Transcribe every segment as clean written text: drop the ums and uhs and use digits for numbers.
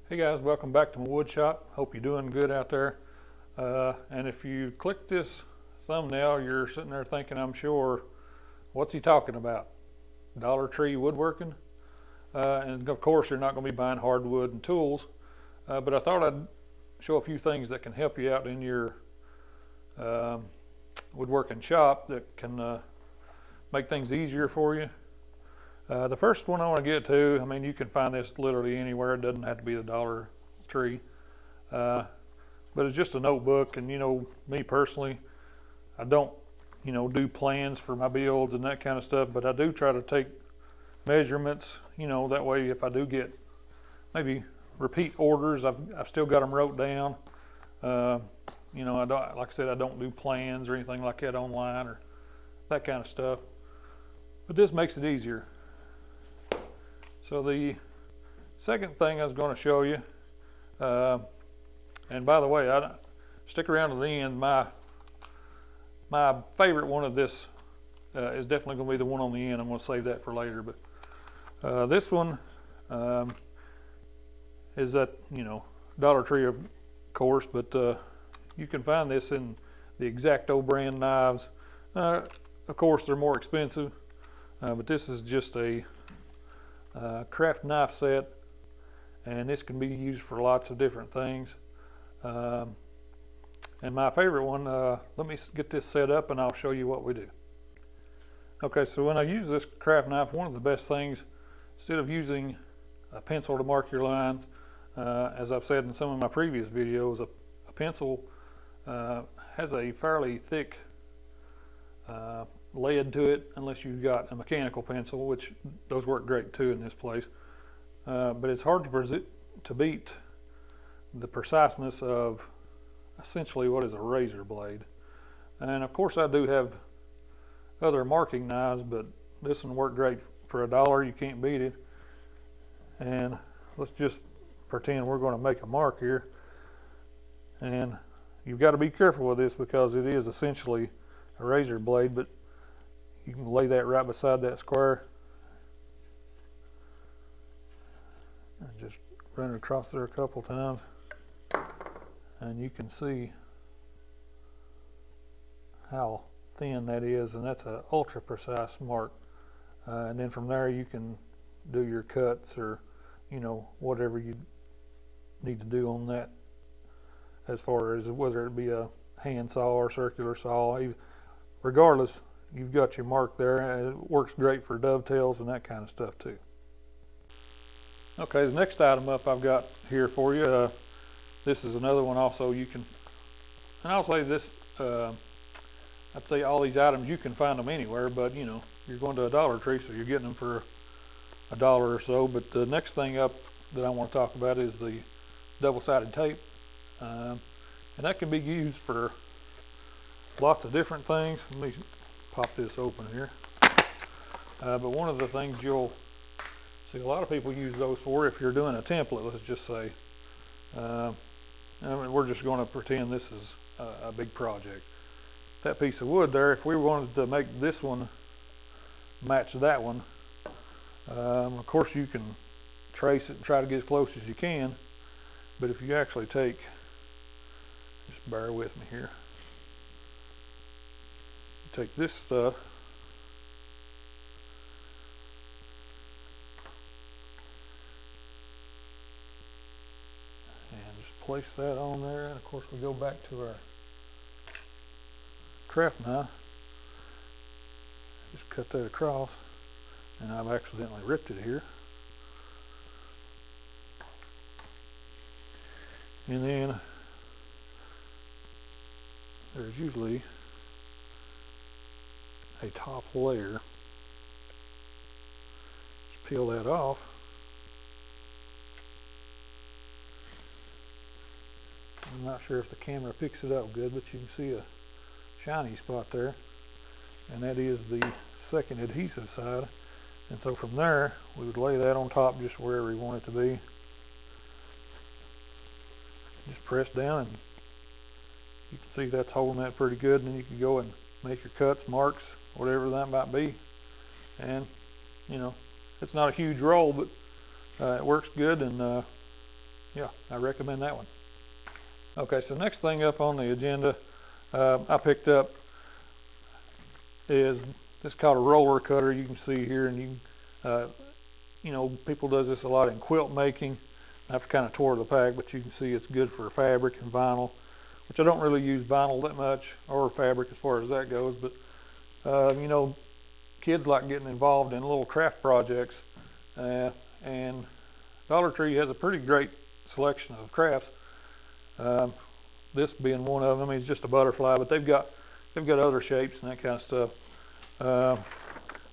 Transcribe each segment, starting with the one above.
Hey guys, welcome back to my wood shop. Hope you're doing good out there. And if you click this thumbnail, you're sitting there thinking, I'm sure, what's he talking about? Dollar Tree woodworking? And of course, you're not going to be buying hardwood and tools. But I thought I'd show a few things that can help you out in your woodworking shop that can make things easier for you. The first one I want to get to, I mean, you can find this literally anywhere. It doesn't have to be the Dollar Tree. But it's just a notebook. And, you know, me personally, I don't, do plans for my builds and that kind of stuff. But I do try to take measurements, that way if I do get maybe repeat orders, I've still got them wrote down. I don't, like I said, I don't do plans or anything like that online or that kind of stuff. But this makes it easier. So the second thing I was going to show you, and by the way, stick around to the end. My favorite one of this is definitely going to be the one on the end. I'm going to save that for later. But this one is at Dollar Tree, of course, but you can find this in the X-Acto brand knives. Of course, they're more expensive, but this is just a craft knife set, and this can be used for lots of different things. And my favorite one, let me get this set up and I'll show you what we do. Okay, so when I use this craft knife, one of the best things, instead of using a pencil to mark your lines, as I've said in some of my previous videos, a pencil has a fairly thick lead to it, unless you've got a mechanical pencil, which those work great too in this place. But it's hard to beat the preciseness of essentially what is a razor blade. And of course I do have other marking knives, but this one worked great for $1. You can't beat it. And let's just pretend we're going to make a mark here. And you've got to be careful with this because it is essentially a razor blade, but you can lay that right beside that square and just run it across there a couple times, and you can see how thin that is, and that's an ultra precise mark. And then from there you can do your cuts or whatever you need to do on that, as far as whether it be a hand saw or circular saw. Regardless, you've got your mark there, and it works great for dovetails and that kind of stuff too. Okay, the next item up I've got here for you, this is another one also you can, and I'll say this, I'd say all these items you can find them anywhere, but you're going to a Dollar Tree, so you're getting them for $1 or so. But the next thing up that I want to talk about is the double-sided tape, and that can be used for lots of different things. Let me pop this open here. But one of the things you'll see a lot of people use those for, if you're doing a template, let's just say, we're just going to pretend this is a big project. That piece of wood there, if we wanted to make this one match that one, of course you can trace it and try to get as close as you can, but if you actually take, just bear with me here, take this stuff and just place that on there, and of course we go back to our craft knife, just cut that across, and I've accidentally ripped it here. And then there's usually a top layer. Just peel that off. I'm not sure if the camera picks it up good, but you can see a shiny spot there, and that is the second adhesive side. And so from there we would lay that on top just wherever you want it to be. Just press down, and you can see that's holding that pretty good, and then you can go and make your cuts, marks, whatever that might be. And it's not a huge roll, but it works good, and yeah, I recommend that one. Okay, so next thing up on the agenda I picked up is this called a roller cutter. You can see here, and you know, people does this a lot in quilt making. I've kind of tore the pack, but you can see it's good for fabric and vinyl, which I don't really use vinyl that much, or fabric as far as that goes. But you know, kids like getting involved in little craft projects, and Dollar Tree has a pretty great selection of crafts. This being one of them. I mean, it's just a butterfly, but they've got other shapes and that kind of stuff.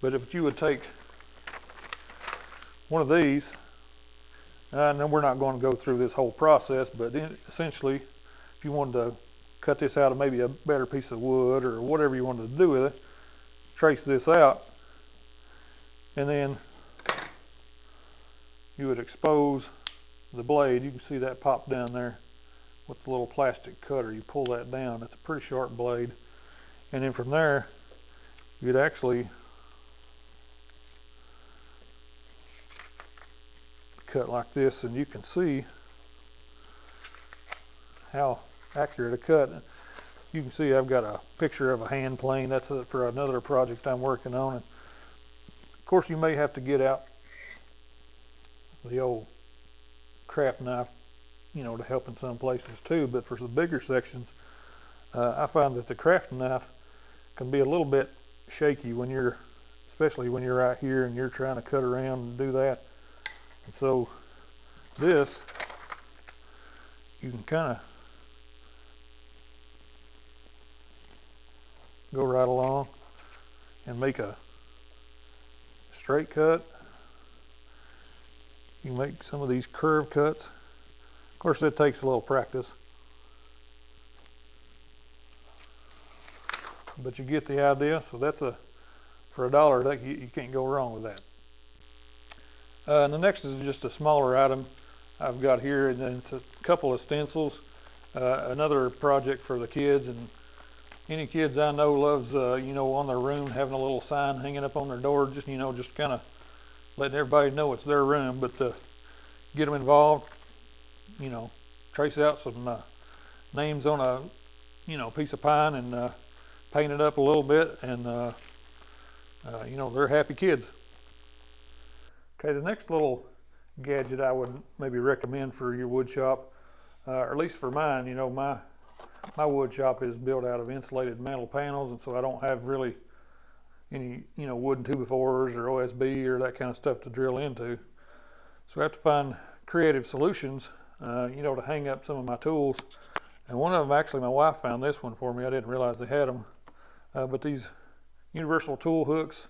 But if you would take one of these, and we're not going to go through this whole process, but essentially, if you wanted to cut this out of maybe a better piece of wood or whatever you wanted to do with it, trace this out, and then you would expose the blade. You can see that pop down there with the little plastic cutter. You pull that down. It's a pretty sharp blade, and then from there you'd actually cut like this, and you can see how accurate a cut. You can see I've got a picture of a hand plane. That's for another project I'm working on. And of course, you may have to get out the old craft knife, you know, to help in some places too. But for the bigger sections, I find that the craft knife can be a little bit shaky when you're, especially when you're out here and you're trying to cut around and do that. And so this, you can kind of go right along and make a straight cut. You can make some of these curve cuts. Of course, that takes a little practice, but you get the idea. So that's for $1, that you can't go wrong with that. And the next is just a smaller item I've got here, and then it's a couple of stencils. Another project for the kids, and any kids I know loves, you know, on their room having a little sign hanging up on their door, just, you know, just kind of letting everybody know it's their room. But get them involved, you know, trace out some names on a, you know, piece of pine, and paint it up a little bit, and you know, they're happy kids. Okay, the next little gadget I would maybe recommend for your wood shop, or at least for mine, you know, my wood shop is built out of insulated metal panels, and so I don't have really any, you know, wooden 2x4s or OSB or that kind of stuff to drill into. So I have to find creative solutions, you know, to hang up some of my tools. And one of them, actually, my wife found this one for me. I didn't realize they had them. But these universal tool hooks,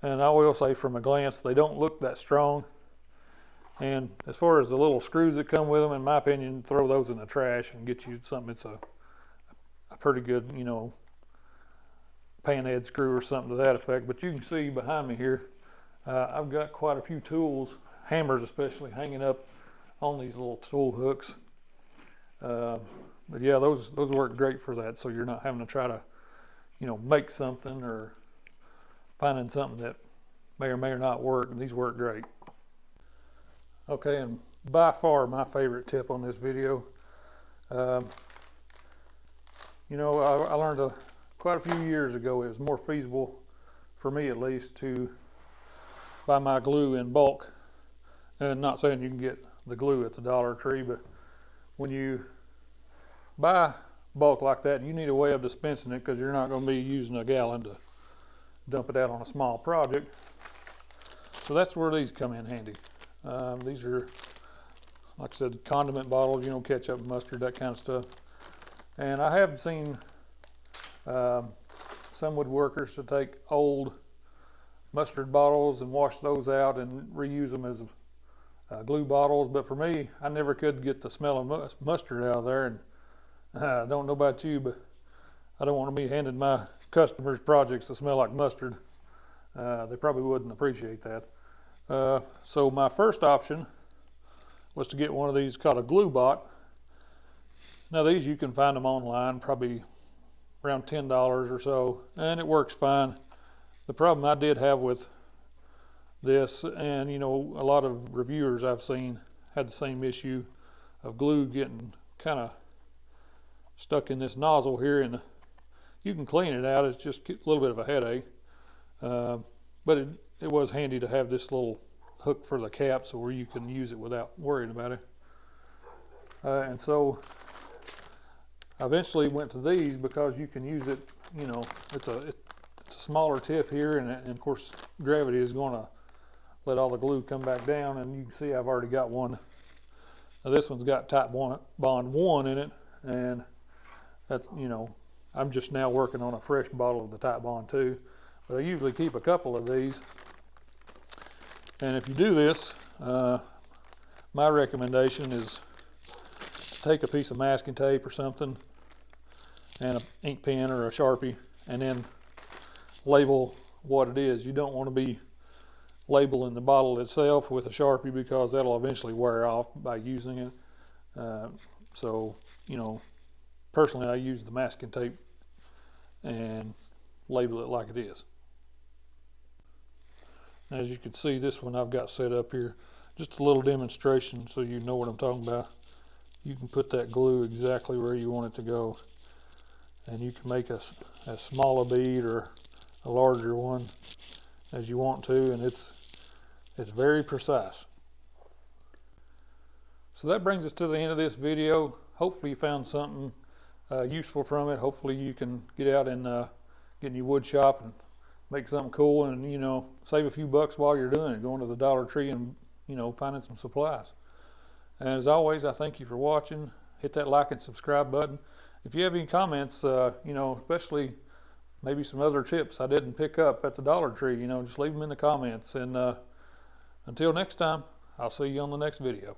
and I will say from a glance, they don't look that strong. And as far as the little screws that come with them, in my opinion, throw those in the trash and get you something that's a pretty good, you know, panhead screw or something to that effect. But you can see behind me here, I've got quite a few tools, hammers especially, hanging up on these little tool hooks. But yeah, those work great for that. So you're not having to try to, you know, make something or finding something that may or not work, and these work great. Okay, and by far my favorite tip on this video, you know, I learned quite a few years ago it was more feasible, for me at least, to buy my glue in bulk. And not saying you can get the glue at the Dollar Tree, but when you buy bulk like that, you need a way of dispensing it, because you're not going to be using a gallon to dump it out on a small project. So that's where these come in handy. These are, like I said, condiment bottles, you know, ketchup, mustard, that kind of stuff. And I have seen some woodworkers to take old mustard bottles and wash those out and reuse them as glue bottles. But for me, I never could get the smell of mustard out of there. And I don't know about you, but I don't want to be handing my customers projects that smell like mustard. They probably wouldn't appreciate that. So my first option was to get one of these called a glue bot. Now these, you can find them online, probably around $10 or so, and it works fine. The problem I did have with this, and you know, a lot of reviewers I've seen had the same issue, of glue getting kind of stuck in this nozzle here, and you can clean it out. It's just a little bit of a headache, but it was handy to have this little hook for the cap so where you can use it without worrying about it. And so I eventually went to these because you can use it, you know, it's a smaller tip here, and of course gravity is going to let all the glue come back down, and you can see I've already got one. Now this one's got Titebond 1 in it, and that's, you know, I'm just now working on a fresh bottle of the Titebond 2, but I usually keep a couple of these. And if you do this, my recommendation is to take a piece of masking tape or something and an ink pen or a Sharpie, and then label what it is. You don't want to be labeling the bottle itself with a Sharpie because that'll eventually wear off by using it. So, you know, personally I use the masking tape and label it like it is. As you can see, this one I've got set up here, just a little demonstration so you know what I'm talking about. You can put that glue exactly where you want it to go, and you can make as small a bead or a larger one as you want to, and it's very precise. So that brings us to the end of this video. Hopefully you found something useful from it. Hopefully you can get out and get in your wood shop and make something cool, and, you know, save a few bucks while you're doing it, going to the Dollar Tree and, you know, finding some supplies. And as always, I thank you for watching. Hit that like and subscribe button. If you have any comments, you know, especially maybe some other tips I didn't pick up at the Dollar Tree, you know, just leave them in the comments. And until next time, I'll see you on the next video.